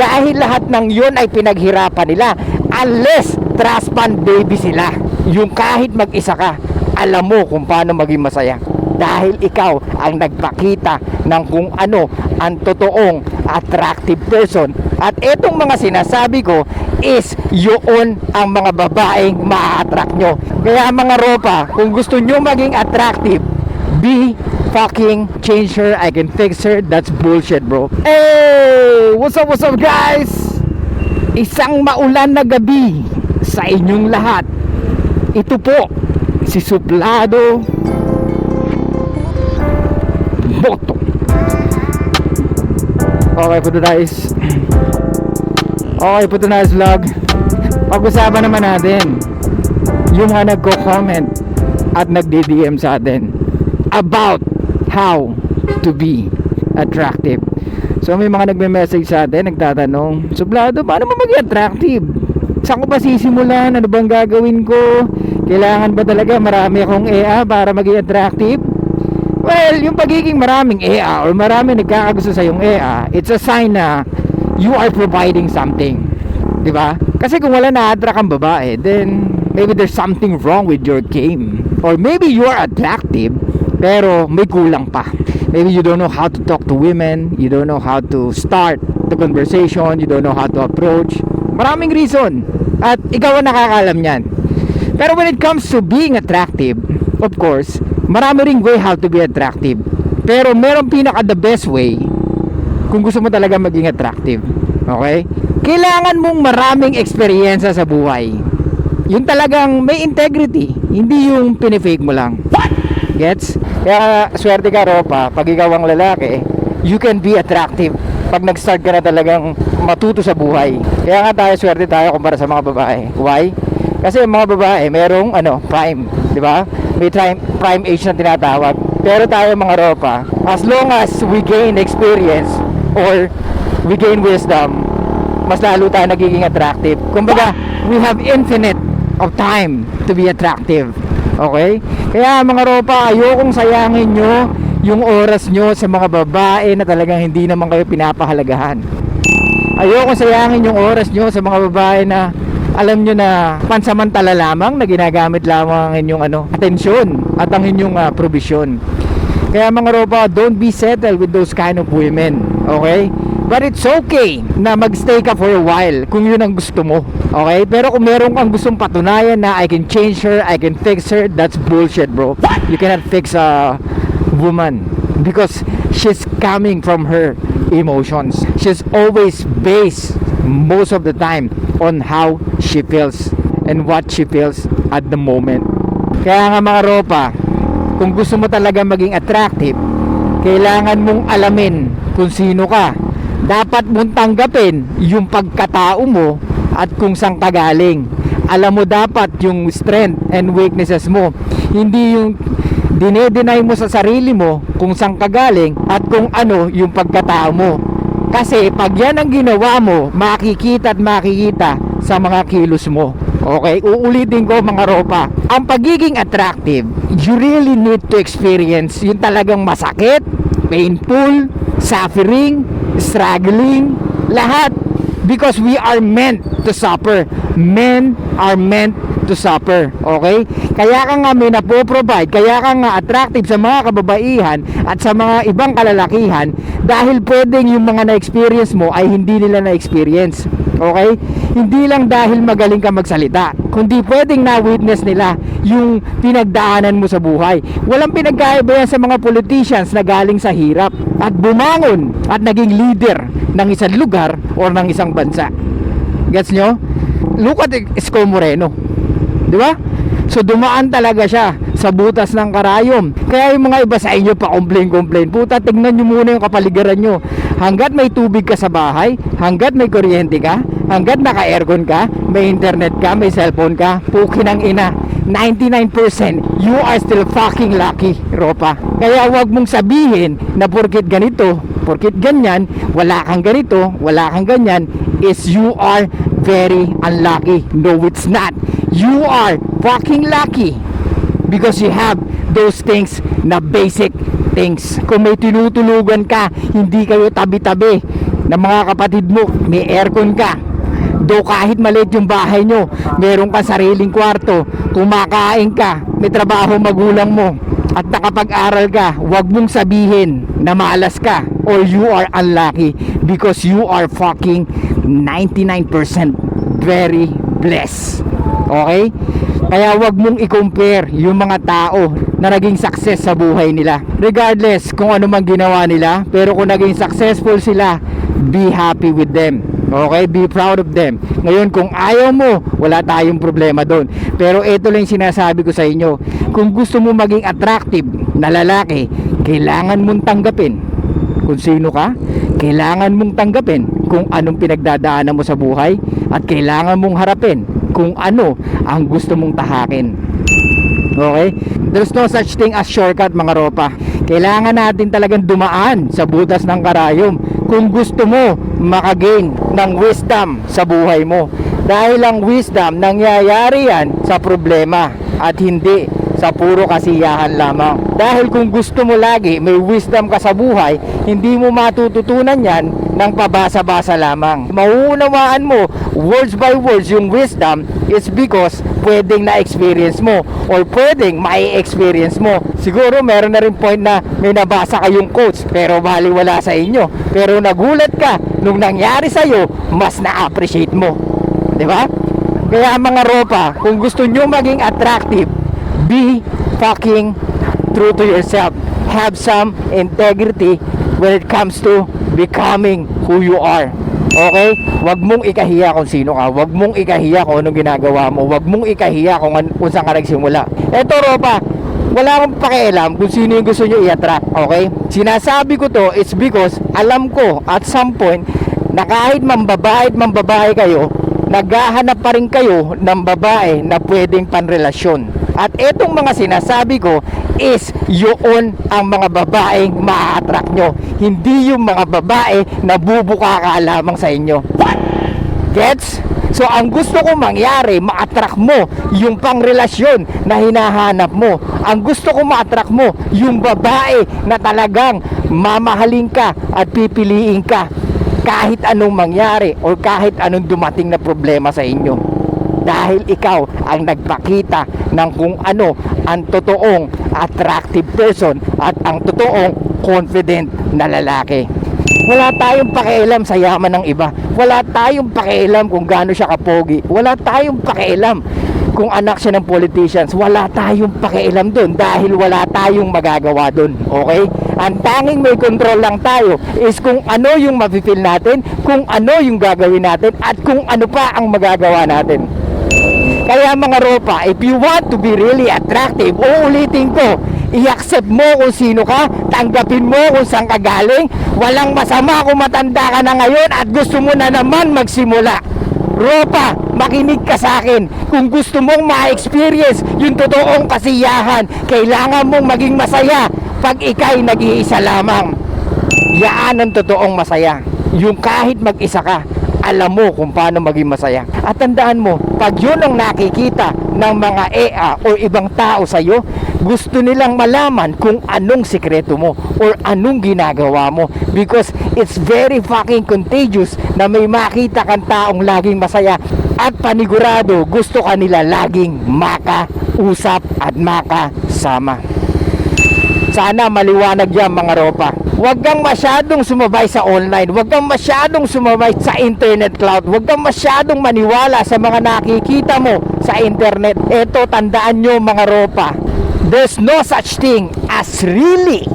Dahil lahat ng yun ay pinaghirapan nila. Unless trust fund baby sila, yung kahit mag-isa ka, alam mo kung paano maging masaya. Dahil ikaw ang nagpakita ng kung ano ang totoong attractive person. At etong mga sinasabi ko is yun ang mga babaeng ma-attract nyo. Kaya mga ropa, kung gusto nyo maging attractive, be fucking change her, I can fix her. That's bullshit, bro. Hey, what's up guys? Isang maulan na gabi sa inyong lahat. Ito po si Suplado Boto. Okay po guys. Okay po tonight's vlog. Pag-usapan naman natin yung mga nagko-comment at nagdi-DM sa atin about how to be attractive. So may mga nagme-message sa atin, nagtatanong, Suplado, paano mo maging attractive? Saan ko ba sisimulan? Ano bang gagawin ko? Kailangan ba talaga marami akong EA para maging attractive? Well, yung pagiging maraming EA or marami nagkakagusto sa yung EA, it's a sign na you are providing something. Diba? Kasi kung wala na-attract ang babae, then maybe there's something wrong with your game. Or maybe you are attractive, pero may kulang pa. Maybe you don't know how to talk to women, you don't know how to start the conversation, you don't know how to approach. Maraming reason. At ikaw ang nakakalam niyan. Pero when it comes to being attractive, of course, marami ring way how to be attractive. Pero meron pinaka the best way kung gusto mo talaga maging attractive. Okay? Kailangan mong maraming experience sa buhay. Yung talagang may integrity, hindi yung pinifake mo lang. Gets? Kaya swerte ka, Ropa, pag ikaw ang lalaki, you can be attractive pag nag-start ka na talagang matuto sa buhay. Kaya nga tayo, swerte tayo kumpara sa mga babae. Why? Kasi yung mga babae, merong prime, di ba? May prime age na tinatawag. Pero tayo mga Ropa, as long as we gain experience or we gain wisdom, mas lalo tayo nagiging attractive. Kumbaga, we have infinite of time to be attractive. Okay? Kaya mga Ropa, ayokong sayangin nyo yung oras nyo sa mga babae na talagang hindi naman kayo pinapahalagahan. Ayokong sayangin yung oras nyo sa mga babae na alam nyo na pansamantala lamang, na ginagamit lamang ang inyong atensyon at ang inyong probisyon. Kaya mga Ropa, don't be settled with those kind of women. Okay? But it's okay na magstay ka for a while kung yun ang gusto mo. Okay? Pero kung meron kang gustong patunayan na I can change her, I can fix her, that's bullshit, bro. You cannot fix a woman because she's coming from her emotions. She's always based most of the time on how she feels and what she feels at the moment. Kaya nga mga Ropa, kung gusto mo talaga maging attractive, kailangan mong alamin kung sino ka. Dapat mong tanggapin yung pagkatao mo at kung saan ka galing. Alam mo dapat yung strength and weaknesses mo. Hindi yung dinedenay mo sa sarili mo kung saan ka galing at kung ano yung pagkatao mo. Kasi pag yan ang ginawa mo, makikita at makikita sa mga kilos mo. Okay? Uulitin ko mga Ropa. Ang pagiging attractive, you really need to experience yung talagang masakit, painful, suffering, struggling, lahat. Because we are meant to suffer. Men are meant to suffer. Okay? Kaya ka nga may napoprovide, kaya ka nga attractive sa mga kababaihan at sa mga ibang kalalakihan dahil pwedeng yung mga na-experience mo ay hindi nila na-experience. Okay? Hindi lang dahil magaling ka magsalita, kundi pwedeng na-witness nila yung pinagdaanan mo sa buhay. Walang pinagkaiba yan sa mga politicians na galing sa hirap at bumangon at naging leader ng isang lugar o ng isang bansa. Gets nyo? Look at Isko Moreno, di ba? So dumaan talaga siya sa butas ng karayom. Kaya yung mga iba sa inyo pa complain. Puta, tignan nyo muna yung kapaligiran nyo. Hanggat may tubig ka sa bahay, hanggat may kuryente ka, hanggat naka-aircon ka, may internet ka, may cellphone ka, pukin ang ina, 99% you are still fucking lucky, Ropa. Kaya wag mong sabihin na porkit ganito, porkit ganyan, wala kang ganito, wala kang ganyan, is you are very unlucky. No, it's not. You are fucking lucky because you have those things na basic things. Kung may tinutulugan ka, hindi kayo tabi-tabi na mga kapatid mo, may aircon ka. Do kahit maliit yung bahay nyo, meron kang sariling kwarto, kumakain ka, may trabaho magulang mo, at nakapag-aral ka, wag mong sabihin na malas ka or you are unlucky, because you are fucking 99% very blessed. Okay? Kaya wag mong i-compare yung mga tao na naging success sa buhay nila. Regardless kung ano man ginawa nila, pero kung naging successful sila, be happy with them. Okay? Be proud of them. Ngayon, kung ayaw mo, wala tayong problema doon. Pero ito lang yung sinasabi ko sa inyo. Kung gusto mo maging attractive na lalaki, kailangan mong tanggapin kung sino ka. Kailangan mong tanggapin kung anong pinagdadaanan mo sa buhay. At kailangan mong harapin kung ano ang gusto mong tahakin. Okay? There's no such thing as shortcut, mga ropa. Kailangan natin talagang dumaan sa butas ng karayom kung gusto mo makagain ng wisdom sa buhay mo. Dahil ang wisdom, nangyayari yan sa problema at hindi sa puro kasiyahan lamang. Dahil kung gusto mo lagi may wisdom ka sa buhay, hindi mo matututunan yan ng pabasa-basa lamang. Mauunawaan mo words by words yung wisdom is because pwedeng na-experience mo or pwedeng mai-experience mo. Siguro meron na rin point na may nabasa kayong quotes pero baliwala sa inyo. Pero nagulat ka nung nangyari sa'yo, mas na-appreciate mo. Diba? Kaya mga ropa, kung gusto nyo maging attractive, be fucking true to yourself. Have some integrity when it comes to becoming who you are. Okay? Huwag mong ikahiya kung sino ka. Huwag mong ikahiya kung anong ginagawa mo. Huwag mong ikahiya kung saan ka nagsimula. Eto ropa, wala akong pakialam kung sino yung gusto nyo i-attract. Okay? Sinasabi ko to, it's because alam ko at some point na kahit mambabae kayo, naghahanap pa rin kayo ng babae na pwedeng panrelasyon. At etong mga sinasabi ko is yun ang mga babaeng ma-attract nyo, hindi yung mga babae na bubuka ka lamang sa inyo. Gets? So ang gusto ko mangyari, ma-attract mo yung pangrelasyon na hinahanap mo. Ang gusto ko ma-attract mo yung babae na talagang mamahalin ka at pipiliin ka kahit anong mangyari o kahit anong dumating na problema sa inyo. Dahil ikaw ang nagpakita ng kung ano ang totoong attractive person at ang totoong confident na lalaki. Wala tayong pakialam sa yaman ng iba. Wala tayong pakialam kung gaano siya kapogi. Wala tayong pakialam kung anak siya ng politicians. Wala tayong pakialam doon dahil wala tayong magagawa doon. Okay? Ang tanging may control lang tayo is kung ano yung mafe-feel natin, kung ano yung gagawin natin, at kung ano pa ang magagawa natin. Kaya mga ropa, if you want to be really attractive, uulitin ko, i-accept mo kung sino ka, tanggapin mo kung saan ka galing. Walang masama kung matanda ka na ngayon at gusto mo na naman magsimula. Ropa, makinig ka sa akin. Kung gusto mong ma-experience yung totoong kasiyahan, kailangan mong maging masaya pag ika'y nag-iisa lamang. Yaan ang totoong masaya. Yung kahit mag-isa ka, alam mo kung paano maging masaya. At tandaan mo, pag yun ang nakikita ng mga EA o ibang tao sa'yo, gusto nilang malaman kung anong sikreto mo or anong ginagawa mo, because it's very fucking contagious na may makita kang taong laging masaya at panigurado gusto ka nila laging makausap at makasama. Sana maliwanag yan mga ropa. Huwag kang masyadong sumabay sa online. Huwag kang masyadong sumabay sa internet cloud. Huwag kang masyadong maniwala sa mga nakikita mo sa internet. Eto, tandaan nyo mga ropa, there's no such thing as really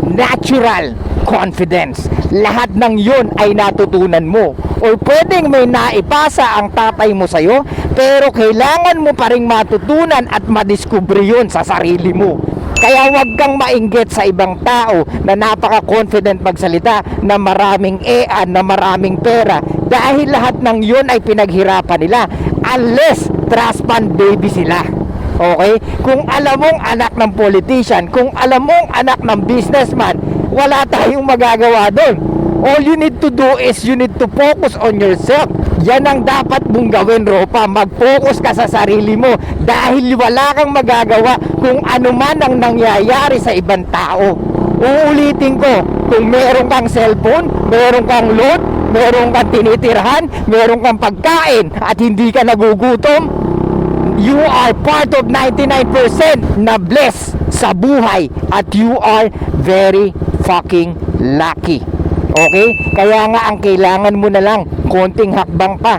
natural confidence. Lahat ng yun ay natutunan mo. O pwedeng may naipasa ang tatay mo sa'yo, pero kailangan mo pa rin matutunan at madiskubre yun sa sarili mo. Kaya wag kang mainggit sa ibang tao na napaka-confident magsalita, na maraming EA, na maraming pera, dahil lahat ng yun ay pinaghirapan nila, unless trust fund baby sila. Okay? Kung alam mong anak ng politician, kung alam mong anak ng businessman, wala tayong magagawa doon. All you need to do is you need to focus on yourself. Yan ang dapat mong gawin, ropa. Mag-focus ka sa sarili mo dahil wala kang magagawa kung ano man ang nangyayari sa ibang tao. Uulitin ko, kung meron kang cellphone, meron kang load, meron kang tinitirhan, meron kang pagkain at hindi ka nagugutom, you are part of 99% na blessed sa buhay at you are very fucking lucky. Okay? Kaya nga ang kailangan mo na lang konting hakbang pa